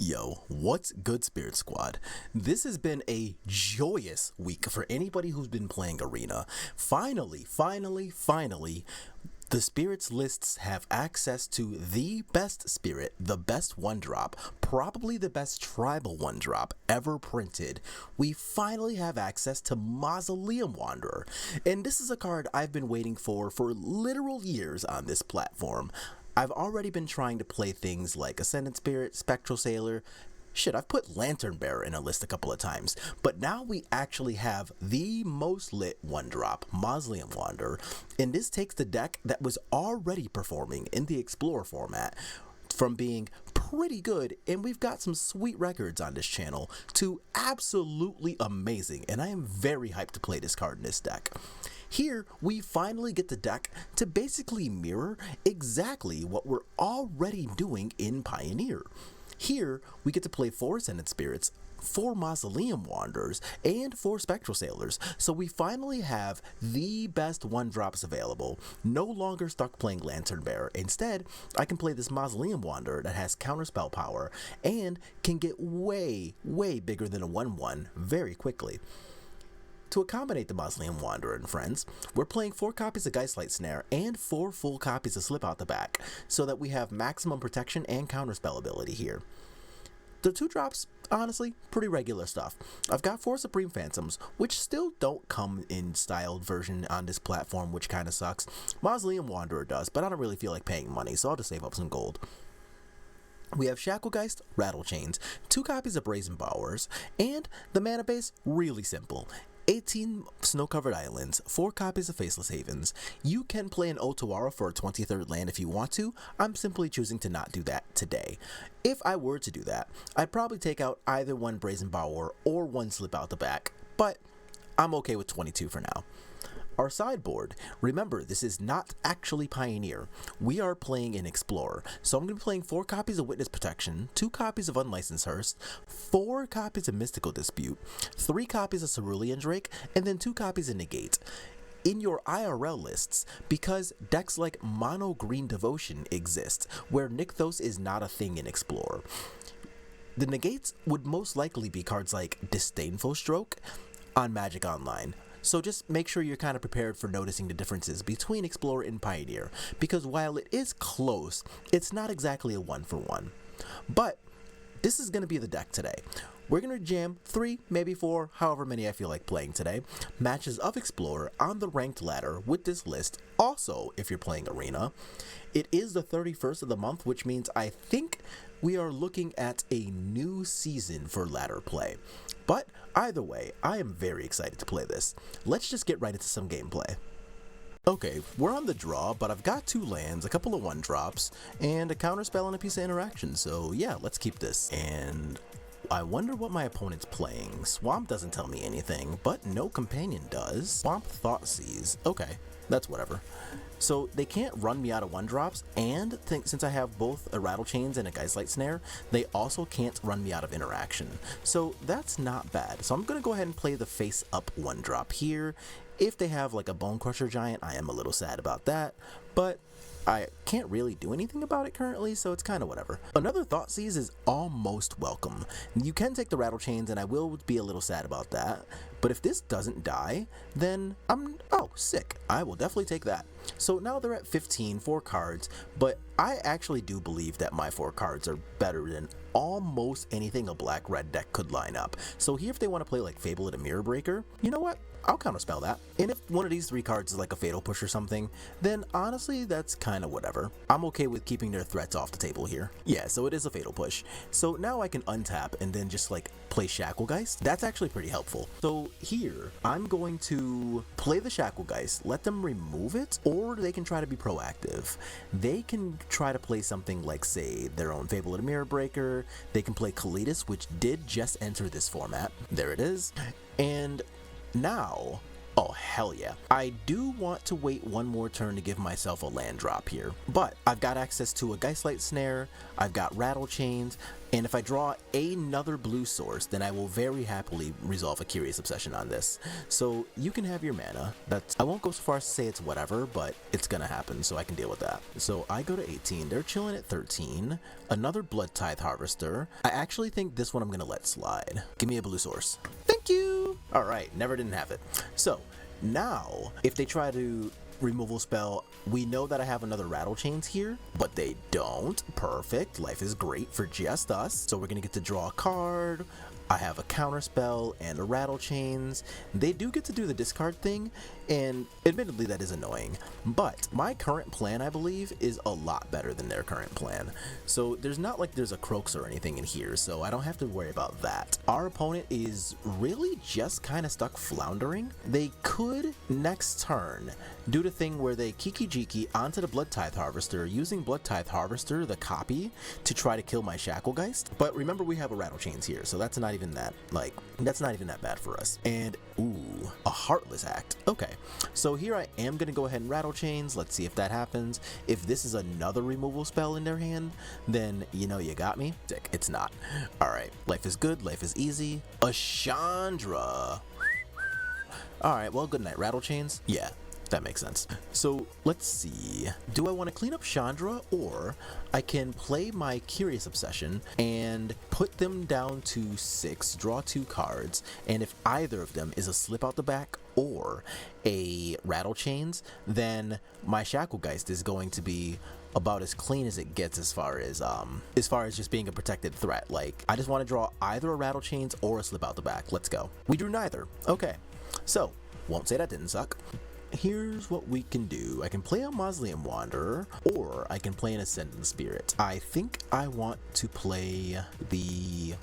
Yo, what's good, Spirit Squad? This has been a joyous week for anybody who's been playing Arena. Finally, the Spirits lists have access to the best Spirit, the best 1-drop, probably the best Tribal 1-drop ever printed. We finally have access to Mausoleum Wanderer, and this is a card I've been waiting for literal years on this platform. I've already been trying to play things like Ascendant Spirit, Spectral Sailor. Shit, I've put Lantern Bearer in a list a couple of times, but now we actually have the most lit 1-drop, Mausoleum Wanderer, and this takes the deck that was already performing in the Explorer format from being pretty good, and we've got some sweet records on this channel, to absolutely amazing, and I am very hyped to play this card in this deck. Here, we finally get the deck to basically mirror exactly what we're already doing in Pioneer. Here, we get to play 4 Ascendant Spirits, 4 Mausoleum Wanderers, and 4 Spectral Sailors, so we finally have the best 1-drops available. No longer stuck playing Lantern Bearer. Instead, I can play this Mausoleum Wanderer that has counterspell power and can get way bigger than a 1/1 very quickly. To accommodate the Mausoleum Wanderer and friends, we're playing 4 copies of Geistlight Snare and 4 full copies of Slip Out the Back, so that we have maximum protection and counterspell ability here. The 2-drops, honestly, pretty regular stuff. I've got 4 Supreme Phantoms, which still don't come in styled version on this platform, which kinda sucks. Mausoleum Wanderer does, but I don't really feel like paying money, so I'll just save up some gold. We have Shacklegeist, Rattle Chains, 2 copies of Brazen Bowers, and the mana base, really simple. 18 snow-covered islands, 4 copies of Faceless Havens. You can play an Otawara for a 23rd land if you want to. I'm simply choosing to not do that today. If I were to do that, I'd probably take out either 1 Brazen Bower or 1 Slip Out the Back, but I'm okay with 22 for now. Our sideboard, remember, this is not actually Pioneer. We are playing in Explorer, so I'm going to be playing 4 copies of Witness Protection, 2 copies of Unlicensed Hearse, 4 copies of Mystical Dispute, 3 copies of Cerulean Drake, and then 2 copies of Negate. In your IRL lists, because decks like Mono Green Devotion exist, where Nykthos is not a thing in Explorer, the negates would most likely be cards like Disdainful Stroke on Magic Online. So just make sure you're kind of prepared for noticing the differences between Explorer and Pioneer, because while it is close, it's not exactly a 1-for-1. But this is going to be the deck today. We're going to jam 3, maybe 4, however many I feel like playing today, matches of Explorer on the ranked ladder with this list. Also, if you're playing Arena, it is the 31st of the month, which means I think we are looking at a new season for ladder play. But either way, I am very excited to play this. Let's just get right into some gameplay. Okay, we're on the draw, but I've got 2 lands, a couple of 1-drops, and a counterspell and a piece of interaction, so yeah, let's keep this. And I wonder what my opponent's playing. Swamp doesn't tell me anything, but no companion does. Swamp Thoughtseize. Okay, that's whatever. So they can't run me out of 1-drops, and since I have both a Rattle Chains and a Geistlight Snare, they also can't run me out of interaction. So that's not bad. So I'm going to go ahead and play the face up 1-drop here. If they have like a Bone Crusher Giant, I am a little sad about that, but I can't really do anything about it currently, so it's kind of whatever. Another Thoughtseize is almost welcome. You can take the Rattle Chains, and I will be a little sad about that, but if this doesn't die, then oh, sick. I will definitely take that. So now they're at 15, 4 cards, but I actually do believe that my 4 cards are better than almost anything a black-red deck could line up. So here, if they want to play like Fable of the Mirror Breaker, you know what? I'll counterspell that. And if one of these 3 cards is like a Fatal Push or something, then honestly, that's kind of whatever. I'm okay with keeping their threats off the table here. Yeah, so it is a Fatal Push. So now I can untap and then just like play Shacklegeist. That's actually pretty helpful. So here, I'm going to play the Shacklegeist, let them remove it, or they can try to be proactive. They can try to play something like, say, their own Fable of the Mirror Breaker. They can play Kalidas, which did just enter this format. There it is. And now, Oh, hell yeah. I do want to wait one more turn to give myself a land drop here, but I've got access to a Geistlight Snare, I've got Rattle Chains, and if I draw another blue source, then I will very happily resolve a Curious Obsession on this. So you can have your mana. I won't go so far as to say it's whatever, but it's gonna happen, so I can deal with that. So I go to 18, they're chilling at 13, another Blood Tithe Harvester. I actually think this one I'm gonna let slide. Give me a blue source. Thank you! Alright, never didn't have it. So now, if they try to removal spell, we know that I have another Rattle Chains here, but they don't. Perfect. Life is great for just us. So we're gonna get to draw a card. I have a counter spell and a Rattle Chains. They do get to do the discard thing, and admittedly that is annoying, but my current plan, I believe, is a lot better than their current plan. So there's not like there's a Croaks or anything in here, so I don't have to worry about that. Our opponent is really just kind of stuck floundering. They could next turn do the thing where they Kiki Jiki onto the Blood Tithe Harvester, using Blood Tithe Harvester, the copy, to try to kill my Shacklegeist. But remember, we have a Rattle Chains here, so that's not even that, that's not even that bad for us. And ooh, a Heartless Act. Okay, so here I am gonna go ahead and Rattle Chains. Let's see if that happens. If this is another removal spell in their hand, then you know you got me. Sick, it's not. Alright, life is good, life is easy. A Chandra. Alright, well, good night, Rattle Chains. Yeah, that makes sense. So let's see. Do I want to clean up Chandra, or I can play my Curious Obsession and put them down to 6, draw 2 cards, and if either of them is a Slip Out the Back or a Rattle Chains, then my Shacklegeist is going to be about as clean as it gets as far as just being a protected threat. Like, I just want to draw either a Rattle Chains or a Slip Out the Back. Let's go. We drew neither. Okay, so won't say that didn't suck. Here's what we can do. I can play a Mausoleum Wanderer, or I can play an Ascendant Spirit. I think I want to play the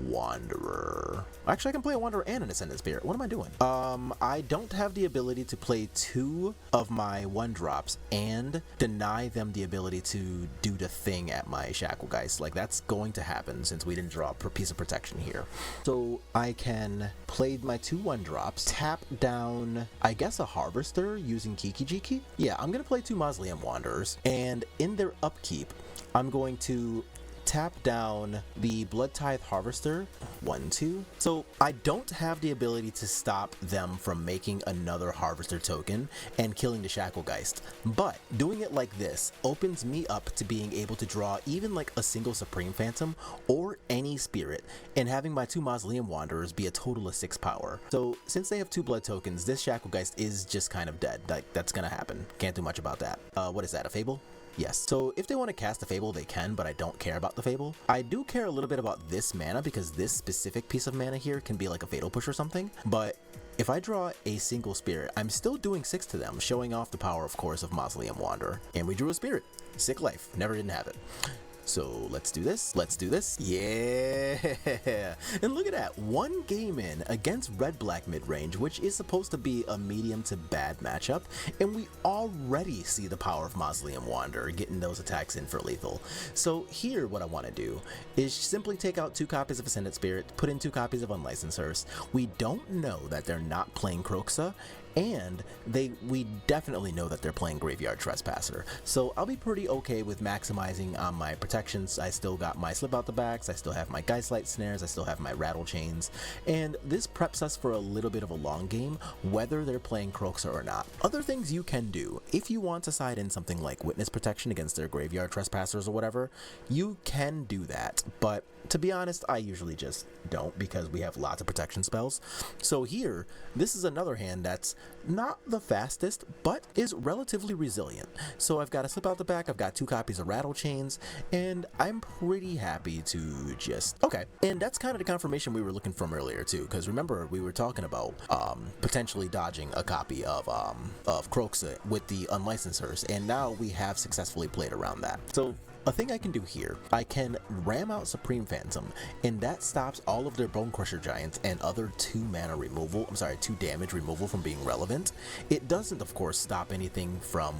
Wanderer. Actually, I can play a Wanderer and an Ascendant Spirit. What am I doing? I don't have the ability to play 2 of my 1-drops and deny them the ability to do the thing at my Shacklegeist. Like, that's going to happen since we didn't draw a piece of protection here. So I can play my 2 1-drops, tap down, I guess, a Harvester using Kiki Jiki. Yeah, I'm gonna play 2 Mausoleum Wanderers, and in their upkeep, I'm going to tap down the Blood Tithe Harvester. 1, 2. So I don't have the ability to stop them from making another Harvester token and killing the Shacklegeist, but doing it like this opens me up to being able to draw even like a single Supreme Phantom or any spirit, and having my 2 Mausoleum Wanderers be a total of 6 power. So since they have 2 blood tokens, this Shacklegeist is just kind of dead. Like, that's gonna happen. Can't do much about that. What is that, a Fable? Yes. So if they want to cast a Fable, they can, but I don't care about the Fable. I do care a little bit about this mana, because this specific piece of mana here can be like a Fatal Push or something, but if I draw a single spirit, I'm still doing 6 to them, showing off the power, of course, of Mausoleum Wanderer. And we drew a spirit. Sick life. Never didn't have it. So let's do this. Let's do this. Yeah. And look at that. 1 game in against red-black mid-range, which is supposed to be a medium to bad matchup. And we already see the power of Mausoleum Wanderer getting those attacks in for lethal. So here, what I want to do is simply take out 2 copies of Ascendant Spirit, put in 2 copies of Unlicensed Hearse. We don't know that they're not playing Croaksa, and we definitely know that they're playing Graveyard Trespasser. So I'll be pretty okay with maximizing on my protections. I still got my Slip Out the Backs, I still have my Geistlight Snares, I still have my Rattle Chains, and this preps us for a little bit of a long game, whether they're playing Croaksa or not. Other things you can do, if you want to side in something like Witness Protection against their Graveyard Trespassers or whatever, you can do that, but to be honest, I usually just don't, because we have lots of protection spells. So here, this is another hand that's not the fastest, but is relatively resilient. So I've got a Slip Out the Back, I've got 2 copies of Rattle Chains, and I'm pretty happy to just... Okay, and that's kind of the confirmation we were looking from earlier too, because remember, we were talking about potentially dodging a copy of Croaksa with the Unlicensed Hearse, and now we have successfully played around that. So a thing I can do here, I can ram out Supreme Phantom, and that stops all of their Bone Crusher Giants and other 2 damage removal from being relevant. It doesn't, of course, stop anything from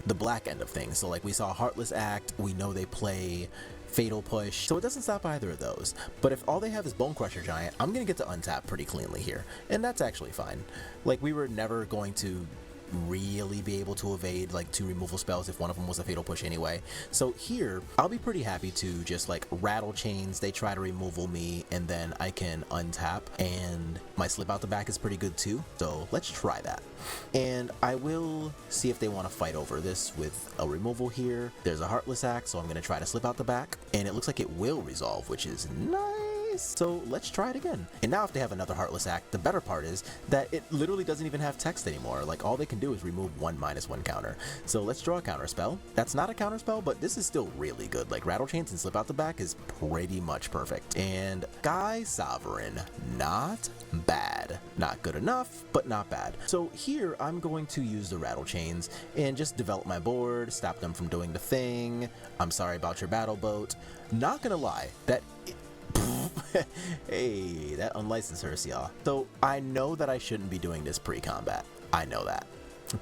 the black end of things. So like we saw Heartless Act, we know they play Fatal Push, so it doesn't stop either of those. But if all they have is Bone Crusher Giant, I'm gonna get to untap pretty cleanly here, and that's actually fine. Like, we were never going to really be able to evade like 2 removal spells if one of them was a Fatal Push anyway. So here, I'll be pretty happy to just like Rattle Chains, they try to removal me, and then I can untap, and my Slip Out the Back is pretty good too, so let's try that. And I will see if they want to fight over this with a removal here. There's a Heartless Axe, so I'm going to try to Slip Out the Back, and it looks like it will resolve, which is nice. So let's try it again. And now if they have another Heartless Act, the better part is that it literally doesn't even have text anymore. Like, all they can do is remove 1/-1 counter. So let's draw a counter spell. That's not a counter spell, but this is still really good. Like, Rattle Chains and Slip Out the Back is pretty much perfect. And Sky Sovereign, not bad. Not good enough, but not bad. So here I'm going to use the Rattle Chains and just develop my board, stop them from doing the thing. I'm sorry about your battle boat. Not gonna lie, that hey, that unlicensed hurts, y'all. So I know that I shouldn't be doing this pre-combat. I know that.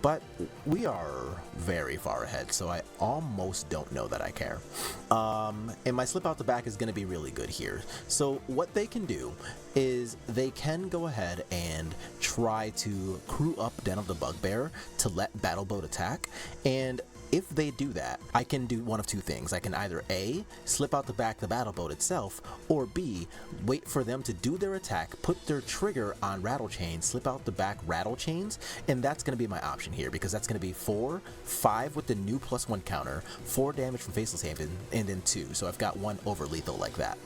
But we are very far ahead, so I almost don't know that I care. And my Slip Out the Back is going to be really good here. So what they can do is they can go ahead and try to crew up Den of the Bugbear to let Battle Boat attack, and if they do that, I can do one of two things. I can either A, Slip Out the Back the Battle Boat itself, or B, wait for them to do their attack, put their trigger on Rattle Chains, Slip Out the Back Rattle Chains, and that's going to be my option here, because that's going to be 4, 5 with the new +1 counter, 4 damage from Faceless Haven, and then 2, so I've got 1 over lethal like that.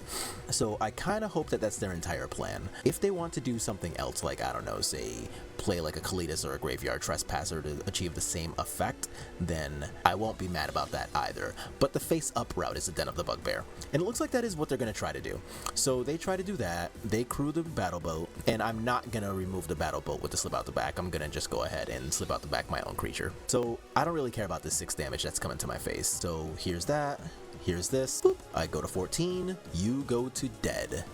So I kind of hope that that's their entire plan. If they want to do something else, like, I don't know, say, play like a Kalitas or a Graveyard Trespasser to achieve the same effect, then I won't be mad about that either. But the face up route is the Den of the Bugbear, and it looks like that is what they're going to try to do. So they try to do that, they crew the Battle Boat, and I'm not going to remove the Battle Boat with the Slip Out the Back. I'm going to just go ahead and Slip Out the Back my own creature. So I don't really care about this 6 damage that's coming to my face. So here's that, here's this. Boop. I go to 14, you go to dead.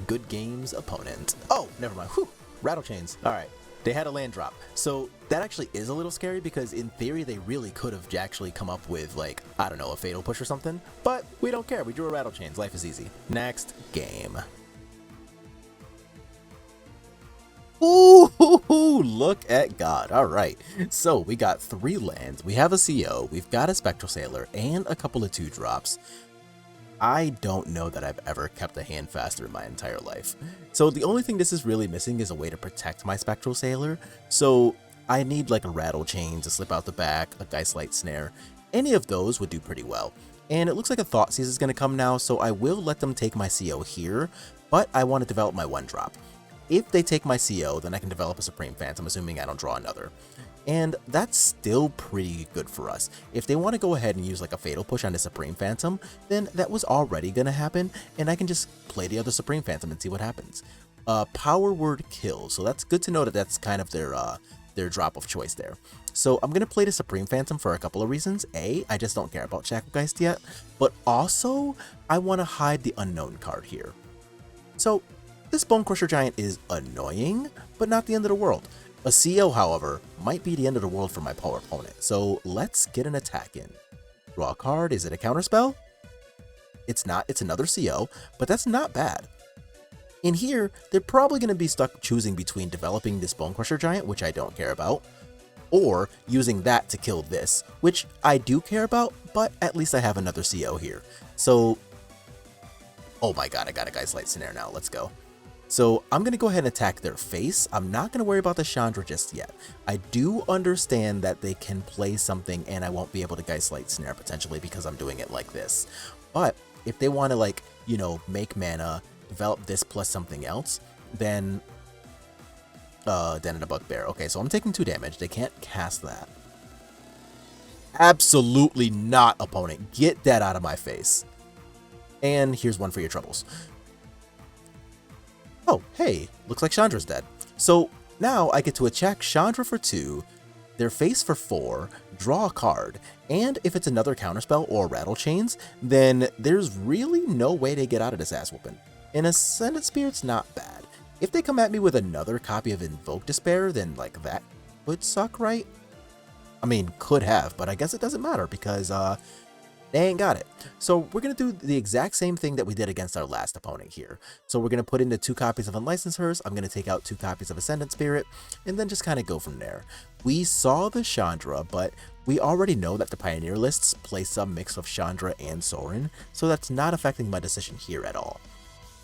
Good games, opponent. Oh, never mind. Whew. Rattle Chains. All right. They had a land drop. So that actually is a little scary, because in theory they really could have actually come up with, like, I don't know, a Fatal Push or something. But we don't care. We drew a Rattle Chains. Life is easy. Next game. Ooh, look at God. All right. So we got 3 lands. We have a CO. We've got a Spectral Sailor and a couple of 2-drops. I don't know that I've ever kept a hand faster in my entire life. So the only thing this is really missing is a way to protect my Spectral Sailor. So I need like a Rattle Chain to Slip Out the Back, a Geistlight Snare. Any of those would do pretty well. And it looks like a Thoughtseize is going to come now, so I will let them take my CO here, but I want to develop my 1-drop. If they take my CO, then I can develop a Supreme Phantom, assuming I don't draw another. And that's still pretty good for us. If they want to go ahead and use like a Fatal Push on the Supreme Phantom, then that was already going to happen, and I can just play the other Supreme Phantom and see what happens. Power Word Kill, so that's good to know that that's kind of their drop of choice there. So I'm going to play the Supreme Phantom for a couple of reasons. A, I just don't care about Shacklegeist yet, but also I want to hide the Unknown card here. So this Bone Crusher Giant is annoying, but not the end of the world. A CO, however, might be the end of the world for my power opponent, so let's get an attack in. Draw a card. Is it a counterspell? It's not. It's another CO, but that's not bad. In here, they're probably going to be stuck choosing between developing this Bone Crusher Giant, which I don't care about, or using that to kill this, which I do care about, but at least I have another CO here. So, oh my god, I got a Geistlight Snare now. Let's go. So I'm going to go ahead and attack their face. I'm not going to worry about the Chandra just yet. I do understand that they can play something and I won't be able to Geistlight Snare potentially because I'm doing it like this. But if they want to, like, you know, make mana, develop this plus something else, then Den of the Bugbear. Okay, so I'm taking 2 damage. They can't cast that. Absolutely not, opponent. Get that out of my face. And here's one for your troubles. Oh, hey, looks like Chandra's dead. So now I get to attack Chandra for 2, their face for 4, draw a card, and if it's another counterspell or Rattle Chains, then there's really no way to get out of this ass whooping. And Ascended Spirit's not bad. If they come at me with another copy of Invoke Despair, then like that would suck, right? I mean, could have, but I guess it doesn't matter because They ain't got it. So we're going to do the exact same thing that we did against our last opponent here. So we're going to put in the 2 copies of Unlicensed Hearse. I'm going to take out 2 copies of Ascendant Spirit, and then just kind of go from there. We saw the Chandra, but we already know that the Pioneer lists play some mix of Chandra and Sorin, so that's not affecting my decision here at all.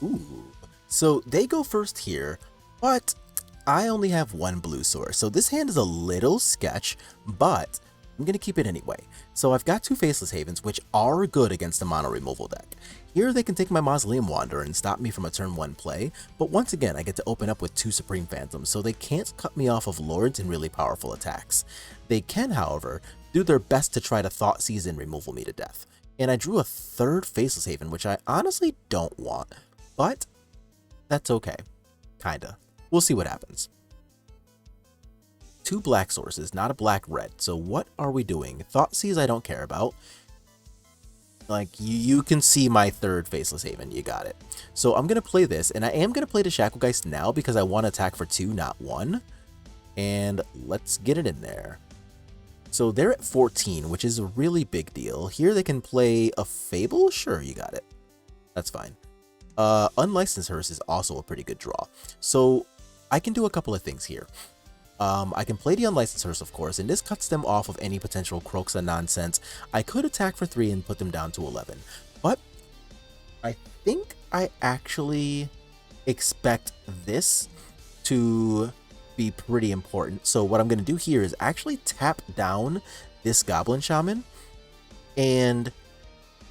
Ooh. So they go first here, but I only have 1 blue source, so this hand is a little sketch, but I'm going to keep it anyway. So I've got 2 Faceless Havens, which are good against the mono removal deck. Here they can take my Mausoleum Wanderer and stop me from a turn 1 play, but once again I get to open up with 2 Supreme Phantoms, so they can't cut me off of Lords and really powerful attacks. They can, however, do their best to try to Thought Seize and removal me to death. And I drew a 3rd Faceless Haven, which I honestly don't want, but that's okay. Kinda. We'll see what happens. 2 black sources, not a black-red. So what are we doing? Thought Seize I don't care about. Like, you can see my 3rd Faceless Haven. You got it. So I'm going to play this, and I am going to play the Shacklegeist now because I want to attack for 2, not 1. And let's get it in there. So they're at 14, which is a really big deal. Here they can play a Fable? Sure, you got it. That's fine. Unlicensed Hearse is also a pretty good draw. So I can do a couple of things here. I can play the Unlicensed Hearse, of course, and this cuts them off of any potential Kroxa nonsense. I could attack for 3 and put them down to 11, but I think I actually expect this to be pretty important. So what I'm going to do here is actually tap down this Goblin Shaman and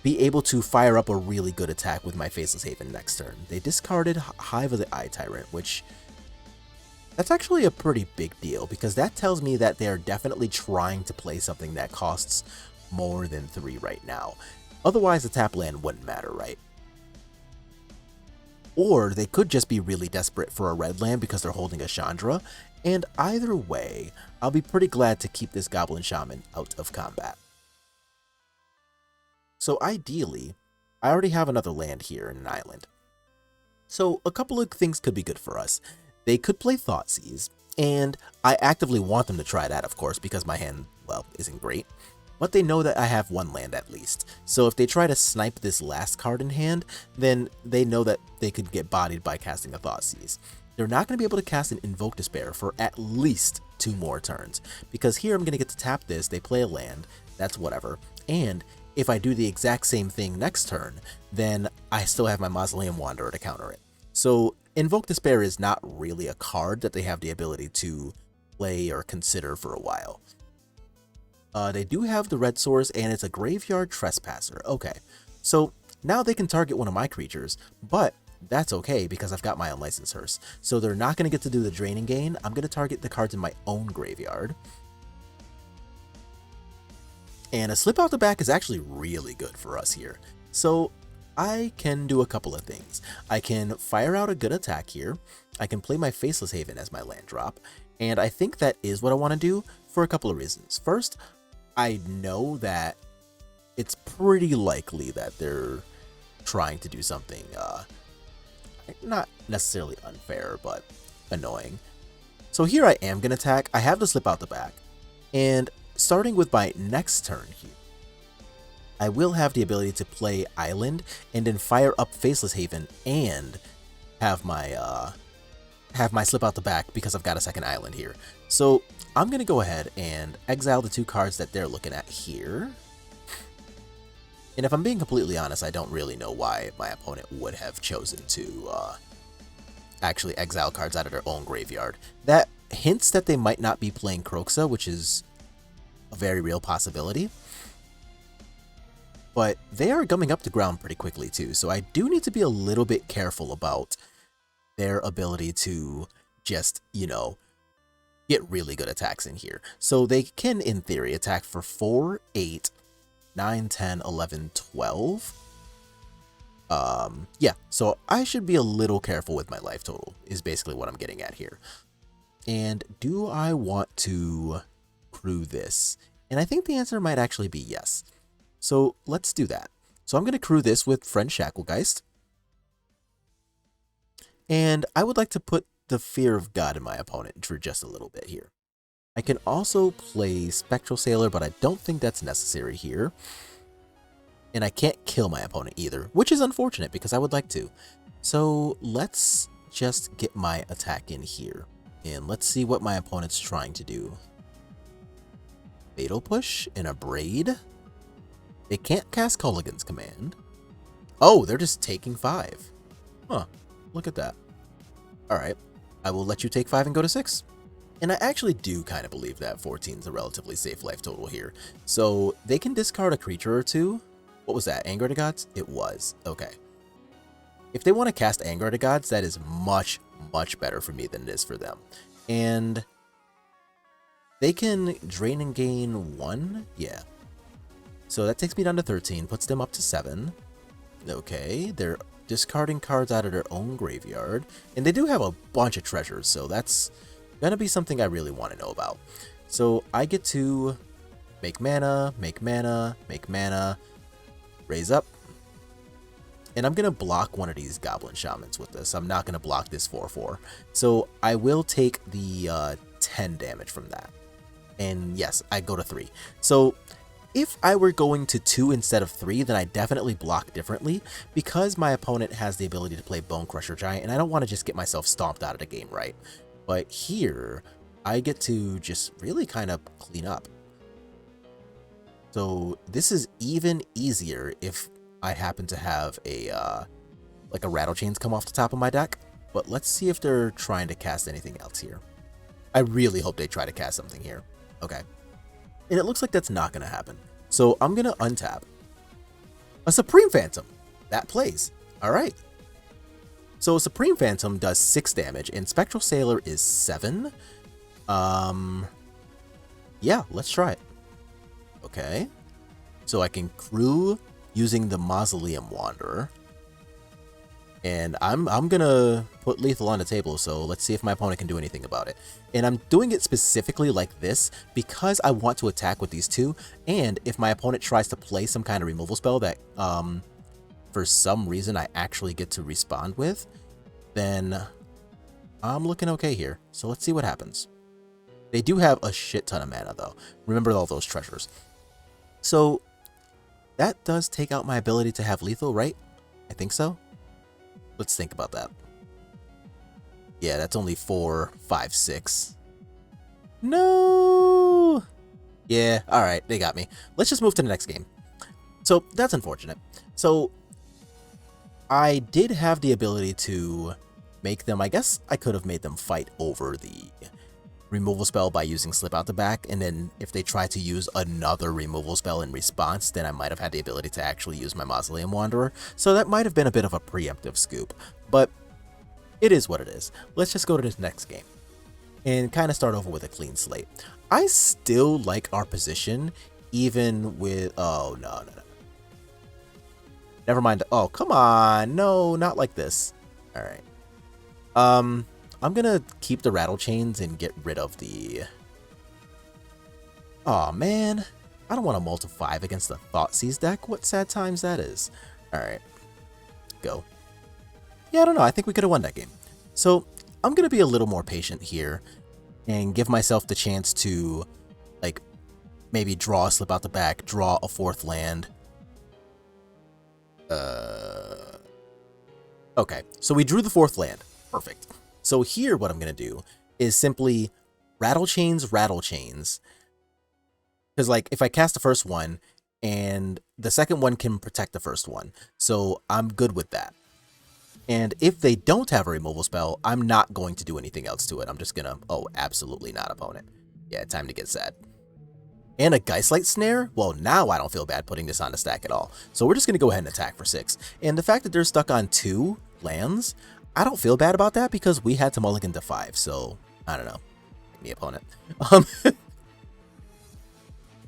be able to fire up a really good attack with my Faceless Haven next turn. They discarded Hive of the Eye Tyrant, which... that's actually a pretty big deal, because that tells me that they're definitely trying to play something that costs more than 3 right now. Otherwise, the tap land wouldn't matter, right? Or they could just be really desperate for a red land because they're holding a Chandra, and either way, I'll be pretty glad to keep this Goblin Shaman out of combat. So ideally, I already have another land here in an island. So a couple of things could be good for us. They could play Thought Seize, and I actively want them to try that, of course, because my hand, well, isn't great. But they know that I have 1 land at least, so if they try to snipe this last card in hand, then they know that they could get bodied by casting a Thought Seize. They're not going to be able to cast an Invoke Despair for at least 2 more turns, because here I'm going to get to tap this, they play a land, that's whatever, and if I do the exact same thing next turn, then I still have my Mausoleum Wanderer to counter it. So Invoke Despair is not really a card that they have the ability to play or consider for a while. They do have the red source, and it's a Graveyard Trespasser. Okay, so now they can target one of my creatures, but that's okay because I've got my Unlicensed Hearse. So they're not going to get to do the Draining Gain. I'm going to target the cards in my own graveyard. And a Slip Out the Back is actually really good for us here. So I can do a couple of things. I can fire out a good attack here. I can play my Faceless Haven as my land drop. And I think that is what I want to do for a couple of reasons. First, I know that it's pretty likely that they're trying to do something not necessarily unfair, but annoying. So here I am going to attack. I have to Slip Out the Back. And starting with my next turn here, I will have the ability to play Island and then fire up Faceless Haven and have my Slip Out the Back because I've got a second island here. So I'm going to go ahead and exile the 2 cards that they're looking at here. And if I'm being completely honest, I don't really know why my opponent would have chosen to actually exile cards out of their own graveyard. That hints that they might not be playing Kroxa, which is a very real possibility. But they are gumming up the ground pretty quickly too, so I do need to be a little bit careful about their ability to just, you know, get really good attacks in here. So they can, in theory, attack for 4, 8, 9, 10, 11, 12. Yeah, so I should be a little careful with my life total, is basically what I'm getting at here. And do I want to crew this? And I think the answer might actually be yes. So let's do that. So I'm going to crew this with Friend Shacklegeist. And I would like to put the Fear of God in my opponent for just a little bit here. I can also play Spectral Sailor, but I don't think that's necessary here. And I can't kill my opponent either, which is unfortunate because I would like to. So let's just get my attack in here. And let's see what my opponent's trying to do. Fatal Push and a Braid. They can't cast Culligan's Command. Oh, they're just taking 5. Huh, look at that. Alright, I will let you take 5 and go to 6. And I actually do kind of believe that 14 is a relatively safe life total here. So they can discard a creature or two. What was that, Anger to Gods? It was, okay. If they want to cast Anger to Gods, that is much, much better for me than it is for them. And they can drain and gain 1, yeah. So that takes me down to 13, puts them up to 7. Okay, they're discarding cards out of their own graveyard. And they do have a bunch of treasures, so that's gonna be something I really want to know about. So I get to make mana, make mana, make mana, raise up. And I'm gonna block one of these Goblin Shamans with this. I'm not gonna block this 4/4. So I will take the 10 damage from that. And yes, I go to 3. So if I were going to 2 instead of 3, then I definitely block differently because my opponent has the ability to play Bone Crusher Giant, and I don't want to just get myself stomped out of the game, right? But here, I get to just really kind of clean up. So this is even easier if I happen to have a like a Rattle Chains come off the top of my deck. But let's see if they're trying to cast anything else here. I really hope they try to cast something here. Okay. And it looks like that's not going to happen. So I'm going to untap. A Supreme Phantom. That plays. All right. So a Supreme Phantom does 6 damage and Spectral Sailor is 7. Yeah, let's try it. Okay. So I can crew using the Mausoleum Wanderer. And I'm gonna put lethal on the table, so let's see if my opponent can do anything about it. And I'm doing it specifically like this because I want to attack with these two, and if my opponent tries to play some kind of removal spell that for some reason I actually get to respond with, then I'm looking okay here. So let's see what happens. They do have a shit ton of mana though. Remember all those treasures. So that does take out my ability to have lethal, right? I think so. Let's think about that. Yeah, that's only 4, 5, 6. No! Yeah, alright, they got me. Let's just move to the next game. So, that's unfortunate. So, I did have the ability to make them, I guess I could have made them fight over the removal spell by using Slip Out the Back, and then if they try to use another removal spell in response, then I might have had the ability to actually use my Mausoleum Wanderer, so that might have been a bit of a preemptive scoop, but it is what it is. Let's just go to this next game, and kind of start over with a clean slate. I still like our position, even with, oh, no. Never mind, oh, come on, no, not like this. Alright. I'm gonna keep the Rattle Chains and get rid of the... Aw, man. I don't want to multi 5 against the Thoughtseize deck. What sad times that is. Alright. Go. Yeah, I don't know. I think we could have won that game. So, I'm gonna be a little more patient here and give myself the chance to, like, maybe draw a Slip Out the Back, draw a 4th land. Okay, so we drew the 4th land. Perfect. So here what I'm going to do is simply Rattle Chains. Because like if I cast the first one and the second one can protect the first one. So I'm good with that. And if they don't have a removal spell, I'm not going to do anything else to it. I'm just going to, oh, absolutely not, opponent. Yeah, time to get sad. And a Geistlight Snare? Well, now I don't feel bad putting this on the stack at all. So we're just going to go ahead and attack for 6. And the fact that they're stuck on 2 lands, I don't feel bad about that because we had to mulligan to 5, so I don't know. Me opponent.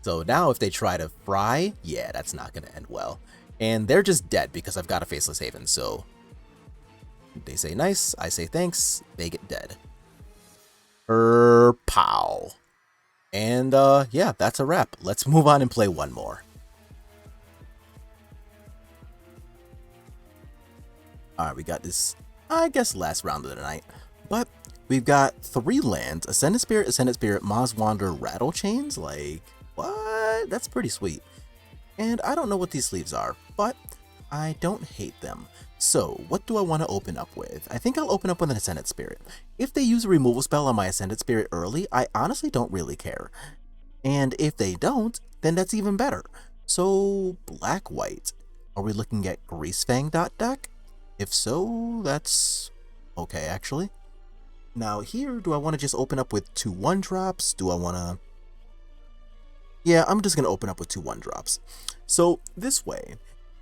So now if they try to fry, yeah, that's not going to end well. And they're just dead because I've got a Faceless Haven, so they say nice, I say thanks, they get dead. Pow. And yeah, that's a wrap. Let's move on and play one more. Alright, we got this, I guess, last round of the night. But we've got 3 lands, Ascendant Spirit, Maus Wanderer, Rattle Chains. Like, what? That's pretty sweet. And I don't know what these sleeves are, but I don't hate them. So, what do I want to open up with? I think I'll open up with an Ascended Spirit. If they use a removal spell on my Ascended Spirit early, I honestly don't really care. And if they don't, then that's even better. So, black-white. Are we looking at Greasefang deck? If so, that's okay, actually. Now here, do I want to just open up with 2 1-drops? Do I want to... Yeah, I'm just going to open up with 2 1-drops. So, this way,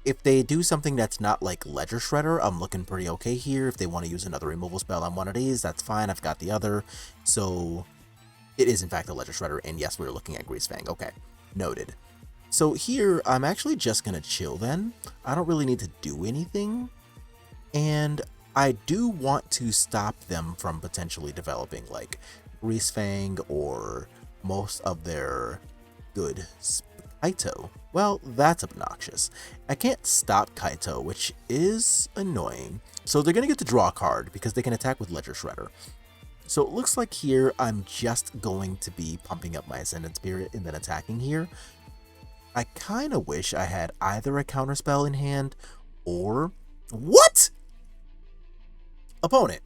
if they do something that's not like Ledger Shredder, I'm looking pretty okay here. If they want to use another removal spell on one of these, that's fine. I've got the other. So, it is in fact a Ledger Shredder, and yes, we're looking at Greasefang. Okay, noted. So here, I'm actually just going to chill then. I don't really need to do anything. And I do want to stop them from potentially developing like Greasefang or most of their good Kaito. Well, that's obnoxious. I can't stop Kaito, which is annoying. So they're going to get to draw a card because they can attack with Ledger Shredder. So it looks like here I'm just going to be pumping up my Ascendant Spirit and then attacking here. I kind of wish I had either a counterspell in hand or... What? Opponent,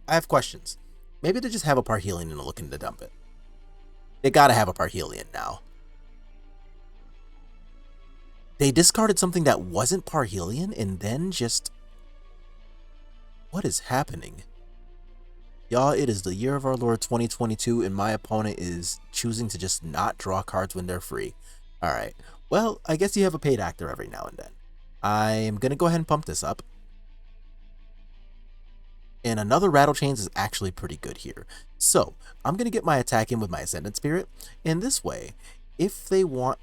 I have questions. Maybe they just have a Parhelion and are looking to dump it. They gotta have a Parhelion now. They discarded something that wasn't Parhelion and then just... What is happening? Y'all, it is the year of our Lord 2022 and my opponent is choosing to just not draw cards when they're free. Alright, well, I guess you have a paid actor every now and then. I'm gonna go ahead and pump this up. And another Rattle Chains is actually pretty good here. So, I'm going to get my attack in with my Ascendant Spirit. And this way, if they want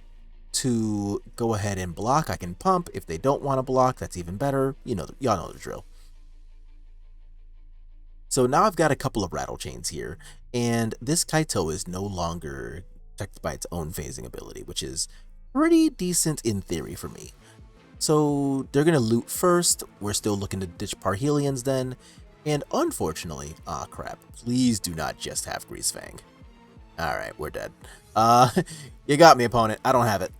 to go ahead and block, I can pump. If they don't want to block, that's even better. You know, y'all know the drill. So now I've got a couple of Rattle Chains here. And this Kaito is no longer protected by its own phasing ability, which is pretty decent in theory for me. So, they're going to loot first. We're still looking to ditch Parhelions then. And unfortunately, aw crap, please do not just have Greasefang. Alright, we're dead. You got me, opponent. I don't have it.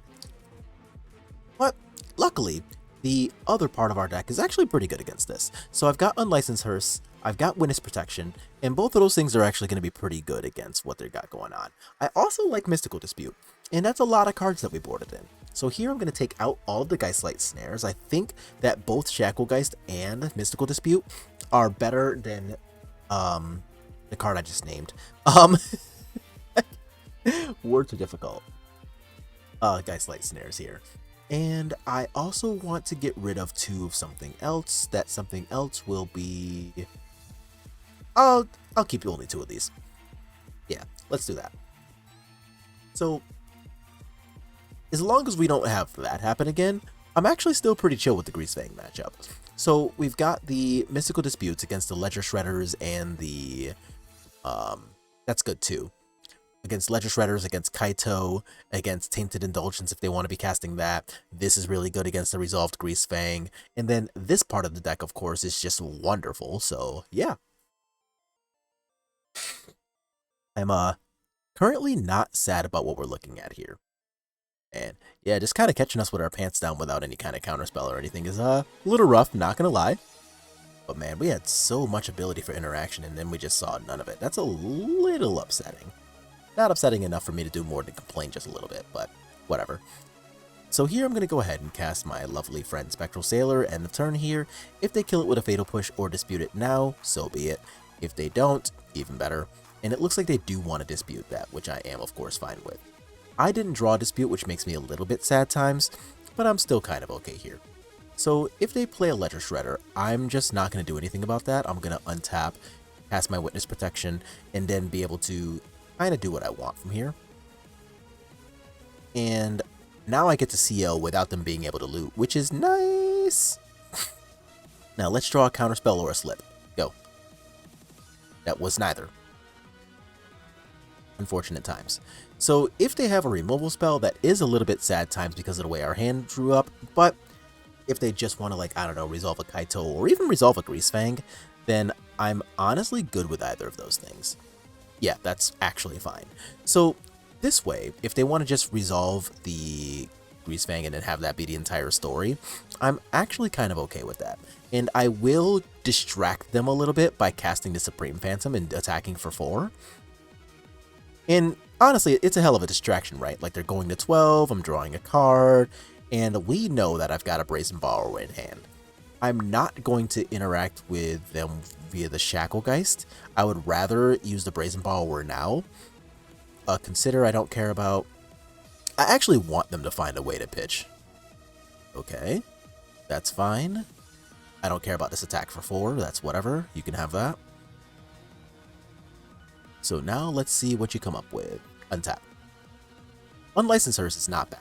But, luckily, the other part of our deck is actually pretty good against this. So I've got Unlicensed Hearse, I've got Witness Protection, and both of those things are actually going to be pretty good against what they've got going on. I also like Mystical Dispute, and that's a lot of cards that we boarded in. So here I'm going to take out all of the Geistlight Snares. I think that both Shacklegeist and Mystical Dispute are better than the card I just named. Words are difficult. Geistlight Snares here. And I also want to get rid of 2 of something else. That something else will be... I'll keep only 2 of these. Yeah, let's do that. So, as long as we don't have that happen again, I'm actually still pretty chill with the Greasefang matchup. So we've got the Mystical Disputes against the Ledger Shredders and the, that's good too. Against Ledger Shredders, against Kaito, against Tainted Indulgence if they want to be casting that. This is really good against the Resolved Greasefang. And then this part of the deck, of course, is just wonderful. So yeah. I'm currently not sad about what we're looking at here. And yeah, just kind of catching us with our pants down without any kind of counterspell or anything is a little rough, not gonna lie. But man, we had so much ability for interaction and then we just saw none of it. That's a little upsetting. Not upsetting enough for me to do more than complain just a little bit, but whatever. So here I'm going to go ahead and cast my lovely friend Spectral Sailor end of turn here. If they kill it with a Fatal Push or dispute it now, so be it. If they don't, even better. And it looks like they do want to dispute that, which I am of course fine with. I didn't draw a dispute, which makes me a little bit sad times, but I'm still kind of okay here. So if they play a Ledger Shredder, I'm just not going to do anything about that. I'm going to untap, cast my Witness Protection, and then be able to kind of do what I want from here. And now I get to CL without them being able to loot, which is nice. Now let's draw a counterspell or a slip. Go. That was neither. Unfortunate times. So if they have a removal spell, that is a little bit sad times because of the way our hand drew up, but if they just want to, like, I don't know, resolve a Kaito or even resolve a Greasefang, then I'm honestly good with either of those things. Yeah, that's actually fine. So This way, if they want to just resolve the Greasefang and then have that be the entire story, I'm actually kind of okay with that. And I will distract them a little bit by casting the Supreme Phantom and attacking for 4. And honestly, it's a hell of a distraction, right? Like, they're going to 12, I'm drawing a card, and we know that I've got a Brazen Borrower in hand. I'm not going to interact with them via the Shacklegeist. I would rather use the Brazen Borrower now. Consider I don't care about... I actually want them to find a way to pitch. Okay, that's fine. I don't care about this attack for 4, that's whatever. You can have that. So now let's see what you come up with. Untap. Unlicensed Hearse is not bad.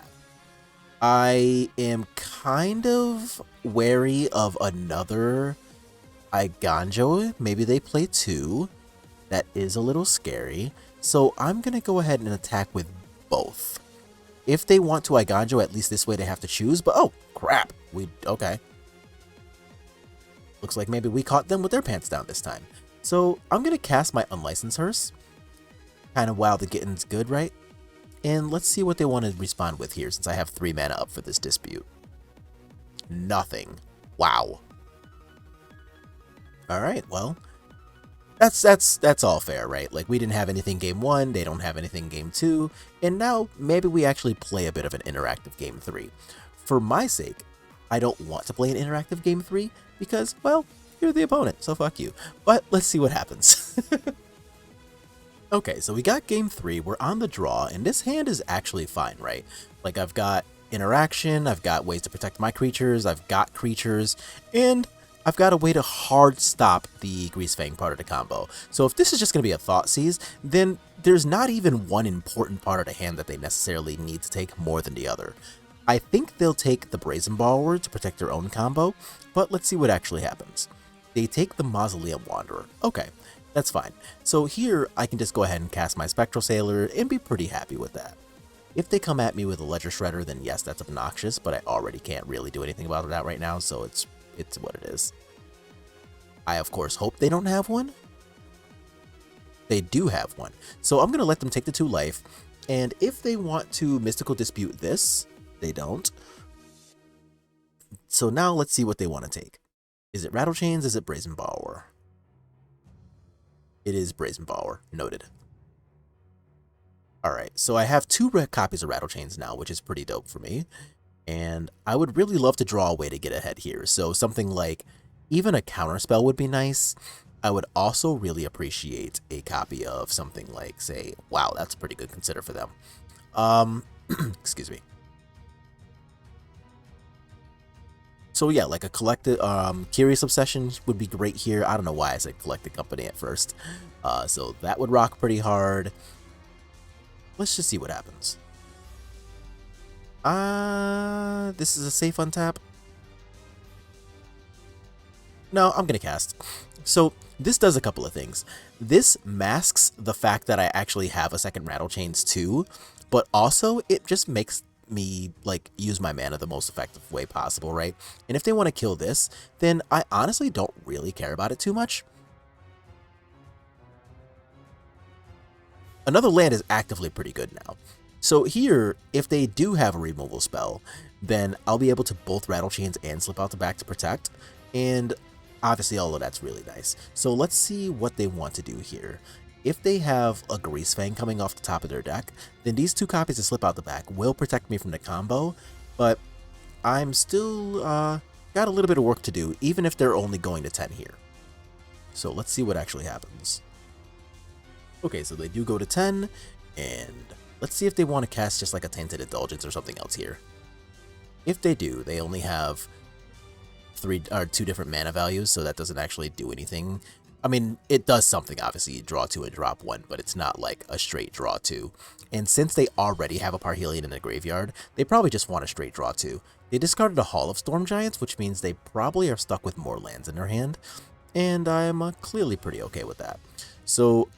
I am kind of wary of another Iganjo. Maybe they play 2. That is a little scary. So I'm going to go ahead and attack with both. If they want to Iganjo, at least this way they have to choose. But oh, crap. Okay. Looks like maybe we caught them with their pants down this time. So I'm going to cast my Unlicensed Hearse. Kind of while the getting's good, right? And let's see what they want to respond with here, since I have 3 mana up for this dispute. Nothing. Wow. Alright, well, that's all fair, right? Like, we didn't have anything game 1, they don't have anything game 2, and now maybe we actually play a bit of an interactive game 3. For my sake, I don't want to play an interactive game 3, because, well, you're the opponent, so fuck you. But let's see what happens. Okay, so we got game 3, we're on the draw, and this hand is actually fine, right? Like, I've got interaction, I've got ways to protect my creatures, I've got creatures, and I've got a way to hard stop the Greasefang part of the combo. So if this is just going to be a Thought Seize, then there's not even one important part of the hand that they necessarily need to take more than the other. I think they'll take the Brazen Borrower to protect their own combo, but let's see what actually happens. They take the Mausoleum Wanderer. Okay. That's fine. So here, I can just go ahead and cast my Spectral Sailor and be pretty happy with that. If they come at me with a Ledger Shredder, then yes, that's obnoxious, but I already can't really do anything about that right now, so it's what it is. I, of course, hope they don't have one. They do have one. So I'm going to let them take the 2 life, and if they want to Mystical Dispute this, they don't. So now let's see what they want to take. Is it Rattle Chains? Is it Brazen Borrower? It is Brazen Borrower. Noted. Alright, so I have 2 copies of Rattle Chains now, which is pretty dope for me. And I would really love to draw a way to get ahead here. So something like, even a counterspell would be nice. I would also really appreciate a copy of something like, say, wow, that's pretty good consider for them. Excuse me. So yeah, like a collected, Curious Obsession would be great here. I don't know why I said Collected Company at first. So that would rock pretty hard. Let's just see what happens. This is a safe untap. No, I'm gonna cast. So this does a couple of things. This masks the fact that I actually have a second Rattle Chains too, but also it just makes me like use my mana the most effective way possible, right? And if they want to kill this, then I honestly don't really care about it too much. Another land is actively pretty good now. So here, if they do have a removal spell, then I'll be able to both Rattle Chains and slip out the back to protect, and obviously all of that's really nice. So let's see what they want to do here. If they have a Greasefang coming off the top of their deck, then these 2 copies to slip out the back will protect me from the combo, but I'm still got a little bit of work to do, even if they're only going to 10 here. So let's see what actually happens. Okay, so they do go to 10, and let's see if they want to cast just like a Tainted Indulgence or something else here. If they do, they only have 2 different mana values, so that doesn't actually do anything. I mean, it does something, obviously, you draw 2 and drop 1, but it's not like a straight draw 2. And since they already have a Parhelion in the graveyard, they probably just want a straight draw 2. They discarded a Hall of Storm Giants, which means they probably are stuck with more lands in their hand, and I'm clearly pretty okay with that. So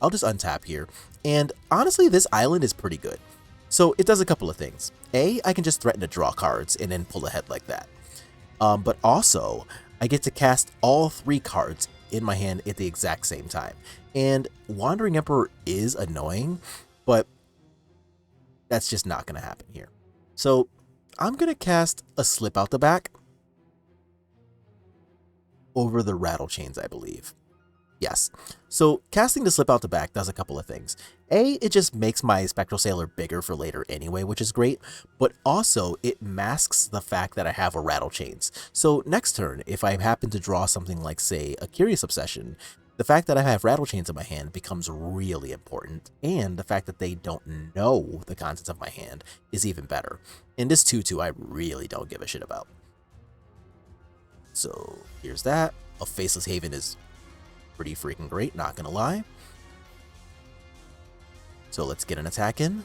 I'll just untap here, and honestly, this island is pretty good. So it does a couple of things. A, I can just threaten to draw cards and then pull ahead like that. But also, I get to cast all 3 cards in my hand at the exact same time. And Wandering Emperor is annoying, but that's just not going to happen here. So I'm going to cast a Slip Out the Back over the Rattle Chains, I believe. Yes. So casting the Slip Out the Back does a couple of things. A, it just makes my Spectral Sailor bigger for later anyway, which is great, but also it masks the fact that I have a Rattle Chains. So next turn, if I happen to draw something like, say, a Curious Obsession, the fact that I have Rattle Chains in my hand becomes really important, and the fact that they don't know the contents of my hand is even better. In this 2/2, I really don't give a shit about. So here's that. A Faceless Haven is pretty freaking great, not gonna lie. So let's get an attack in.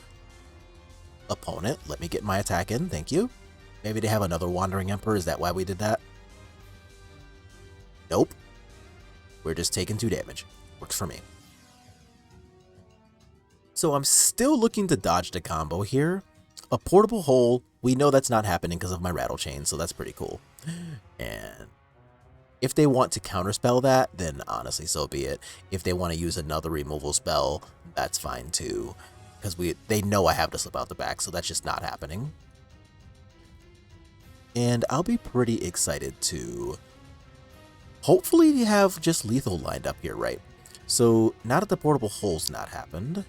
Opponent, let me get my attack in, thank you. Maybe they have another Wandering Emperor, is that why we did that? Nope. We're just taking 2 damage. Works for me. So I'm still looking to dodge the combo here. A Portable Hole, we know that's not happening because of my Rattle Chain, so that's pretty cool. And if they want to counterspell that, then honestly, so be it. If they want to use another removal spell, that's fine too. Because they know I have to Slip Out the Back, so that's just not happening. And I'll be pretty excited to hopefully have just lethal lined up here, right? So now that the Portable Hole's not happened,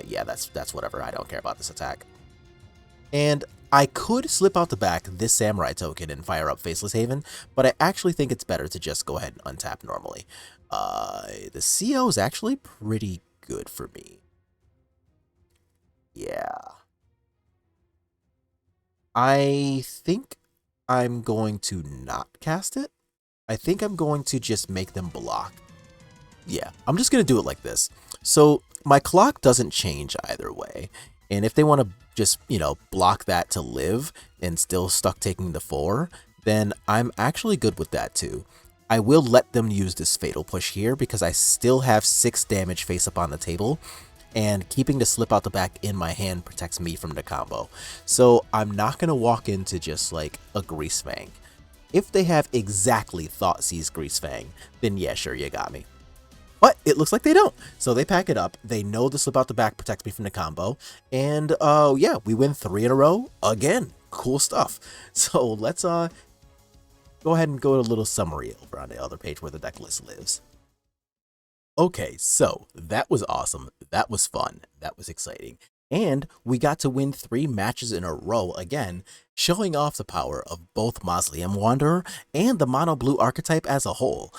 yeah, that's whatever. I don't care about this attack. And I could Slip Out the Back this Samurai token and fire up Faceless Haven, but I actually think it's better to just go ahead and untap normally. The CO is actually pretty good for me. Yeah. I think I'm going to not cast it. I think I'm going to just make them block. Yeah, I'm just going to do it like this. So my clock doesn't change either way. And if they want to just, you know, block that to live and still stuck taking the 4, then I'm actually good with that too. I will let them use this Fatal Push here because I still have 6 damage face up on the table, and keeping the Slip Out the Back in my hand protects me from the combo. So I'm not going to walk into just like a Greasefang. If they have exactly Thoughtseize Greasefang, then yeah, sure, you got me. But it looks like they don't. So they pack it up. They know the Slip Out the Back protects me from the combo. And yeah, we win 3 in a row again. Cool stuff. So let's go ahead and go to a little summary over on the other page where the deck list lives. Okay, so that was awesome. That was fun. That was exciting. And we got to win 3 matches in a row again, showing off the power of both Mausoleum Wanderer and the mono blue archetype as a whole.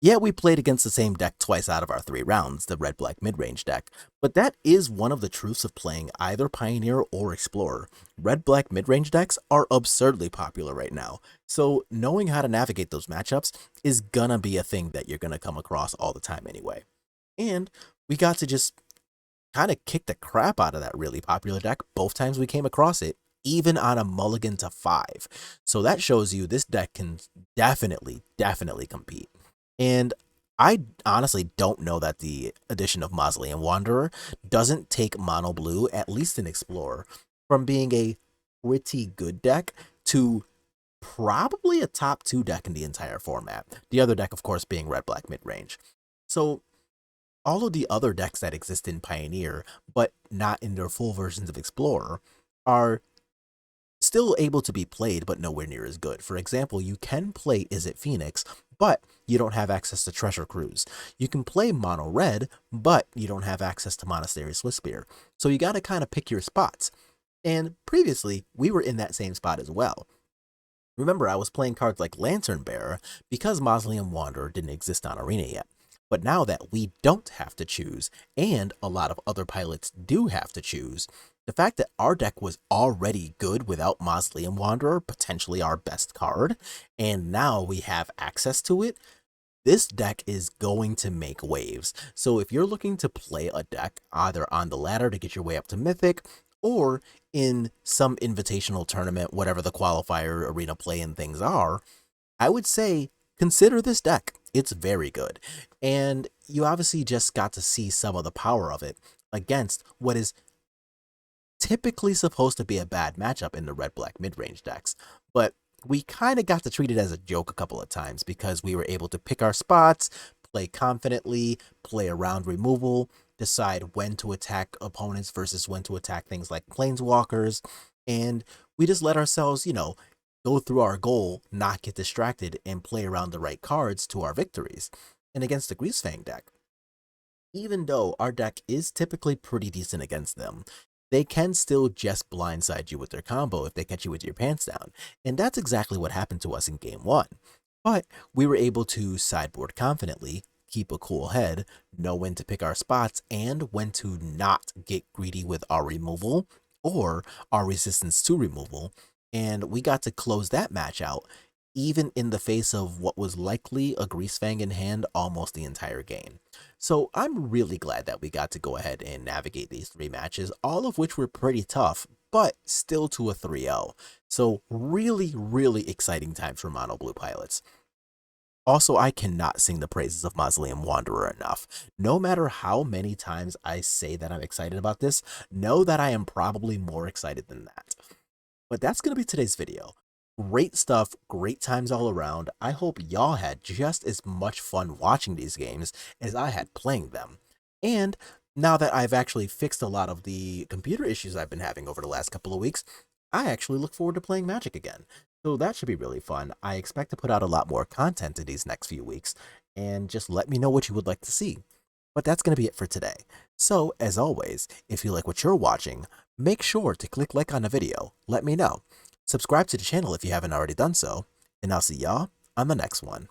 Yeah, we played against the same deck twice out of our 3 rounds, the red-black midrange deck, but that is one of the truths of playing either Pioneer or Explorer. Red-black midrange decks are absurdly popular right now, so knowing how to navigate those matchups is gonna be a thing that you're gonna come across all the time anyway. And we got to just kind of kick the crap out of that really popular deck both times we came across it, even on a mulligan to 5. So that shows you this deck can definitely compete. And I honestly don't know that the addition of Mausoleum Wanderer doesn't take mono blue, at least in Explorer, from being a pretty good deck to probably a top 2 deck in the entire format. The other deck, of course, being red-black midrange. So all of the other decks that exist in Pioneer, but not in their full versions of Explorer, are still able to be played, but nowhere near as good. For example, you can play Is It Phoenix, but you don't have access to Treasure Cruise. You can play Mono Red, but you don't have access to Monastery Swiftspear. So you got to kind of pick your spots. And previously, we were in that same spot as well. Remember, I was playing cards like Lantern Bearer because Mausoleum Wanderer didn't exist on Arena yet. But now that we don't have to choose, and a lot of other pilots do have to choose, the fact that our deck was already good without Mausoleum Wanderer, potentially our best card, and now we have access to it, this deck is going to make waves. So if you're looking to play a deck either on the ladder to get your way up to Mythic, or in some invitational tournament, whatever the qualifier, arena play-in things are, I would say consider this deck. It's very good. And you obviously just got to see some of the power of it against what is typically supposed to be a bad matchup in the red-black midrange decks. But we kind of got to treat it as a joke a couple of times because we were able to pick our spots, play confidently, play around removal, decide when to attack opponents versus when to attack things like planeswalkers, and we just let ourselves, go through our goal, not get distracted, and play around the right cards to our victories. And against the Greasefang deck, even though our deck is typically pretty decent against them, they can still just blindside you with their combo if they catch you with your pants down. And that's exactly what happened to us in game 1. But we were able to sideboard confidently, keep a cool head, know when to pick our spots, and when to not get greedy with our removal or our resistance to removal. And we got to close that match out, even in the face of what was likely a Greasefang in hand almost the entire game. So I'm really glad that we got to go ahead and navigate these 3 matches, all of which were pretty tough, but still to a 3-0. So really, really exciting times for Mono Blue pilots. Also, I cannot sing the praises of Mausoleum Wanderer enough. No matter how many times I say that I'm excited about this, know that I am probably more excited than that. But that's going to be today's video. Great stuff, great times all around. I hope y'all had just as much fun watching these games as I had playing them. And now that I've actually fixed a lot of the computer issues I've been having over the last couple of weeks, I actually look forward to playing Magic again. So that should be really fun. I expect to put out a lot more content in these next few weeks, and just let me know what you would like to see. But that's going to be it for today. So, as always, if you like what you're watching, make sure to click like on the video, let me know. Subscribe to the channel if you haven't already done so, and I'll see y'all on the next one.